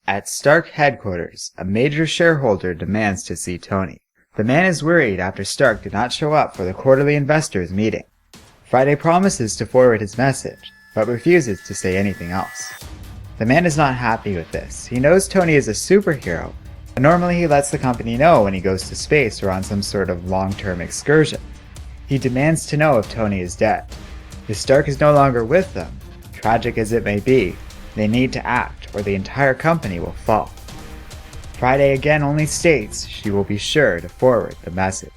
At Stark headquarters, a major shareholder demands to see Tony. The man is worried after Stark did not show up for the quarterly investors meeting. Friday promises to forward his message, but refuses to say anything else. The man is not happy with this. He knows Tony is a superhero, but normally he lets the company know when he goes to space or on some sort of long-term excursion. He demands to know if Tony is dead. If Stark is no longer with them, tragic as it may be, they need to act or the entire company will fall. Friday again only states she will be sure to forward the message.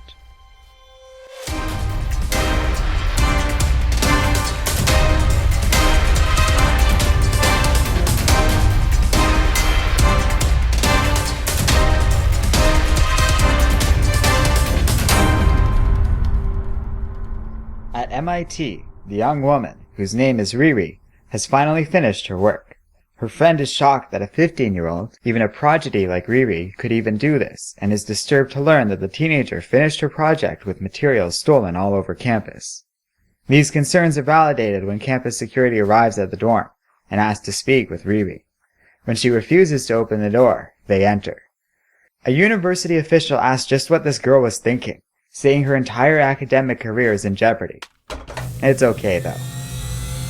At MIT, the young woman, whose name is Riri, has finally finished her work. Her friend is shocked that a 15-year-old, even a prodigy like Riri, could even do this, and is disturbed to learn that the teenager finished her project with materials stolen all over campus. These concerns are validated when campus security arrives at the dorm and asks to speak with Riri. When she refuses to open the door, they enter. A university official asks just what this girl was thinking, saying her entire academic career is in jeopardy. It's okay though.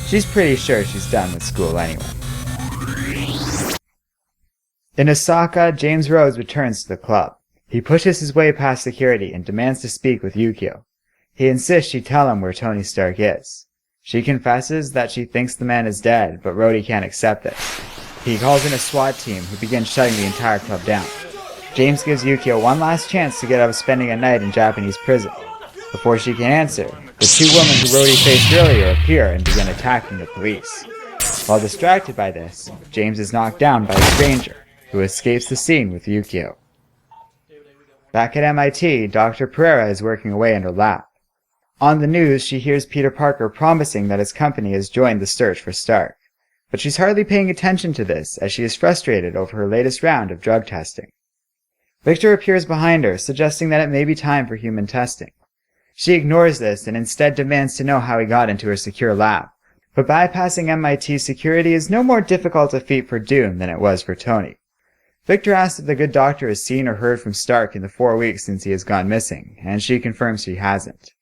She's pretty sure she's done with school anyway. In Osaka, James Rhodes returns to the club. He pushes his way past security and demands to speak with Yukio. He insists she tell him where Tony Stark is. She confesses that she thinks the man is dead, but Rhodey can't accept this. He calls in a SWAT team who begins shutting the entire club down. James gives Yukio one last chance to get out of spending a night in Japanese prison. Before she can answer, the two women who Rhodey faced earlier appear and begin attacking the police. While distracted by this, James is knocked down by a stranger, who escapes the scene with Yukio. Back at MIT, Dr. Pereira is working away in her lab. On the news, she hears Peter Parker promising that his company has joined the search for Stark. But she's hardly paying attention to this, as she is frustrated over her latest round of drug testing. Victor appears behind her, suggesting that it may be time for human testing. She ignores this and instead demands to know how he got into her secure lab. But bypassing MIT security is no more difficult a feat for Doom than it was for Tony. Victor asks if the good doctor has seen or heard from Stark in the 4 weeks since he has gone missing, and she confirms she hasn't.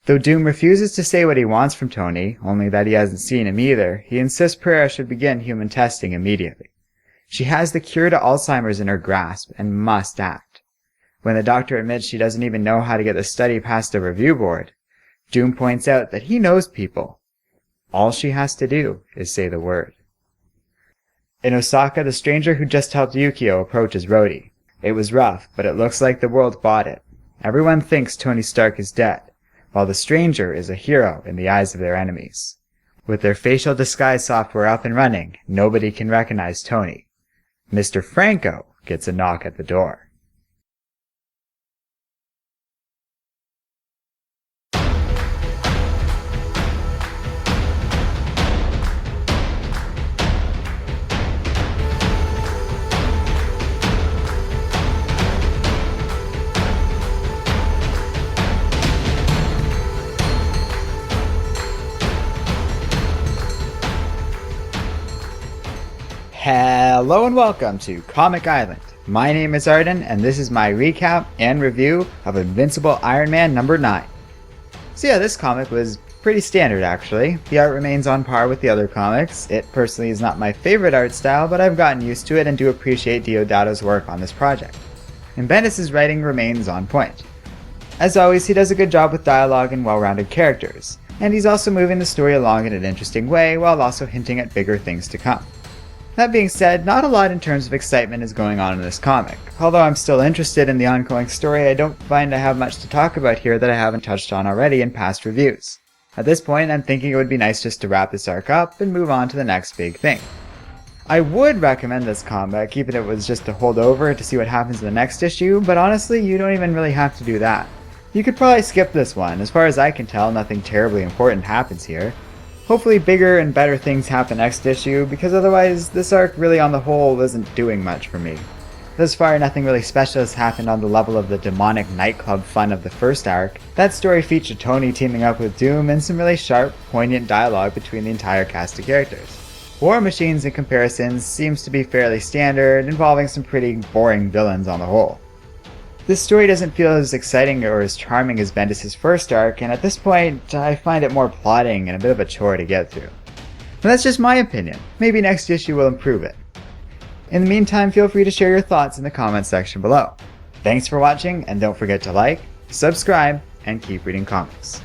Though Doom refuses to say what he wants from Tony, only that he hasn't seen him either, he insists Pereira should begin human testing immediately. She has the cure to Alzheimer's in her grasp and must act. When the doctor admits she doesn't even know how to get the study past a review board, Doom points out that he knows people. All she has to do is say the word. In Osaka, the stranger who just helped Yukio approaches Rhodey. It was rough, but it looks like the world bought it. Everyone thinks Tony Stark is dead, while the stranger is a hero in the eyes of their enemies. With their facial disguise software up and running, nobody can recognize Tony. Mr. Franco gets a knock at the door. Hello and welcome to Comic Island. My name is Arden and this is my recap and review of Invincible Iron Man number 9. So yeah, this comic was pretty standard actually. The art remains on par with the other comics. It personally is not my favorite art style, but I've gotten used to it and do appreciate Deodato's work on this project. And Bendis' writing remains on point. As always, he does a good job with dialogue and well-rounded characters, and he's also moving the story along in an interesting way while also hinting at bigger things to come. That being said, not a lot in terms of excitement is going on in this comic. Although I'm still interested in the ongoing story, I don't find I have much to talk about here that I haven't touched on already in past reviews. At this point, I'm thinking it would be nice just to wrap this arc up and move on to the next big thing. I would recommend this comic, even if it was just to hold over to see what happens in the next issue, but honestly, you don't even really have to do that. You could probably skip this one. As far as I can tell, nothing terribly important happens here. Hopefully bigger and better things happen next issue, because otherwise this arc really on the whole isn't doing much for me. Thus far, nothing really special has happened on the level of the demonic nightclub fun of the first arc. That story featured Tony teaming up with Doom and some really sharp, poignant dialogue between the entire cast of characters. War Machines in comparison seems to be fairly standard, involving some pretty boring villains on the whole. This story doesn't feel as exciting or as charming as Bendis' first arc, and at this point I find it more plodding and a bit of a chore to get through. But that's just my opinion. Maybe next issue will improve it. In the meantime, feel free to share your thoughts in the comments section below. Thanks for watching, and don't forget to like, subscribe, and keep reading comics.